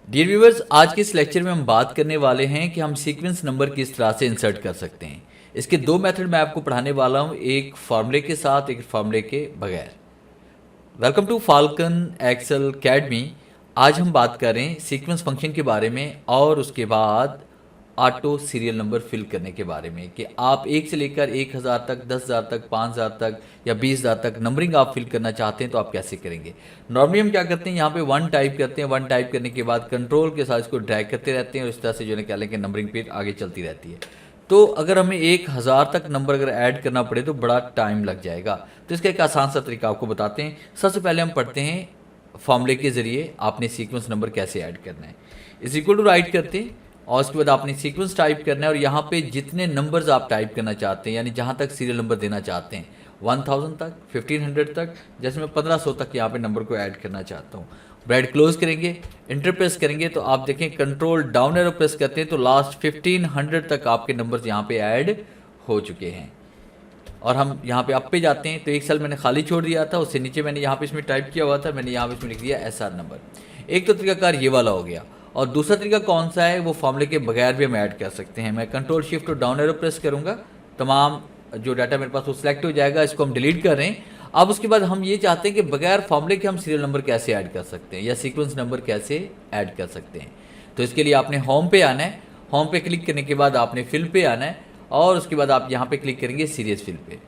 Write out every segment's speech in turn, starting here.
Dear viewers, आज के इस लेक्चर में हम बात करने वाले हैं कि हम सीक्वेंस नंबर किस तरह से इंसर्ट कर सकते हैं। इसके दो मेथड मैं आपको पढ़ाने वाला हूं, एक फार्मूले के साथ, एक फार्मूले के बगैर। Welcome to Falcon Excel Academy. आज हम बात कर रहे हैं सीक्वेंस फंक्शन के बारे में और उसके बाद ऑटो सीरियल नंबर फिल करने के बारे में कि आप 1 से लेकर 1000 तक, 10,000 तक, 5,000 तक या 20,000 तक नंबरिंग आप फिल करना चाहते हैं तो आप कैसे करेंगे। नॉर्मली हम क्या करते हैं, यहाँ पे 1 टाइप करते हैं। 1 टाइप करने के बाद कंट्रोल के साथ इसको ड्रैग करते रहते हैं और इस तरह से जो है क्या लेंगे, नंबरिंग पेज आगे चलती रहती है। तो अगर हमें 1000 तक नंबर अगर ऐड करना पड़े तो बड़ा टाइम लग जाएगा। तो इसका एक आसान सा तरीका आपको बताते हैं। सबसे पहले हम पढ़ते हैं फॉर्मूले के ज़रिए आपने सीक्वेंस नंबर कैसे ऐड करना है। इज इक्वल टू राइट करते हैं और उसके बाद आपने सीक्वेंस टाइप करना है और यहाँ पे जितने नंबर्स आप टाइप करना चाहते हैं, यानी जहाँ तक सीरियल नंबर देना चाहते हैं, 1000 तक, 1500 तक, जैसे मैं 1500 तक यहाँ पे नंबर को ऐड करना चाहता हूँ। ब्रैकेट क्लोज करेंगे, इंटर प्रेस करेंगे तो आप देखें कंट्रोल डाउन एरो प्रेस करते हैं तो लास्ट 1500 तक आपके नंबर्स यहाँ पे ऐड हो चुके हैं। और हम यहाँ पे अप पे जाते हैं तो एक सेल मैंने खाली छोड़ दिया था, उससे नीचे मैंने यहाँ पे इसमें टाइप किया हुआ था, मैंने यहाँ पे इसमें लिख दिया SR नंबर। एक तो तरीकाकार ये वाला हो गया और दूसरा तरीका कौन सा है, वो फॉर्मूले के बगैर भी हम ऐड कर सकते हैं। मैं कंट्रोल शिफ्ट और डाउन एरो प्रेस करूँगा, तमाम जो डाटा मेरे पास वो सिलेक्ट हो जाएगा। इसको हम डिलीट कर रहे हैं। अब उसके बाद हम ये चाहते हैं कि बगैर फॉर्मूले के हम सीरियल नंबर कैसे ऐड कर सकते हैं या सीक्वेंस नंबर कैसे ऐड कर सकते हैं। तो इसके लिए आपने होम पे आना है। होम पे क्लिक करने के बाद आपने फिल पे आना है और उसके बाद आप यहाँ पे क्लिक करेंगे सीरीज फिल पे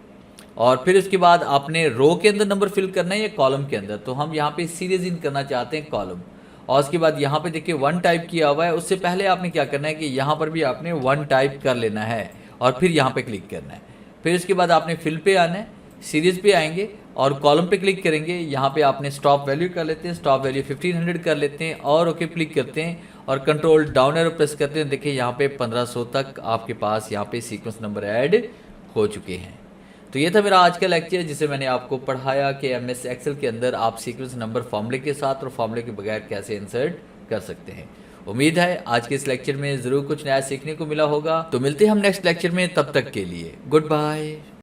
और फिर उसके बाद आपने रो के अंदर नंबर फिल करना है या कॉलम के अंदर। तो हम यहाँ पे सीरीज इन करना चाहते हैं कॉलम। और उसके बाद यहाँ पे देखिए 1 टाइप किया हुआ है, उससे पहले आपने क्या करना है कि यहाँ पर भी आपने 1 टाइप कर लेना है और फिर यहाँ पे क्लिक करना है। फिर उसके बाद आपने फिल पे आना है, सीरीज पे आएंगे और कॉलम पे क्लिक करेंगे। यहाँ पे आपने स्टॉप वैल्यू कर लेते हैं, स्टॉप वैल्यू 1500 कर लेते हैं और ओके क्लिक करते हैं और कंट्रोल डाउन एरो प्रेस करते हैं। देखिए यहाँ पे 1500 तक आपके पास यहाँ पे सीक्वेंस नंबर ऐड हो चुके हैं। तो ये था मेरा आज का लेक्चर जिसे मैंने आपको पढ़ाया कि MS एक्सेल के अंदर आप सीक्वेंस नंबर फॉर्मूले के साथ और फॉर्मूले के बगैर कैसे इंसर्ट कर सकते हैं। उम्मीद है आज के इस लेक्चर में ज़रूर कुछ नया सीखने को मिला होगा। तो मिलते हैं हम नेक्स्ट लेक्चर में, तब तक के लिए गुड बाय।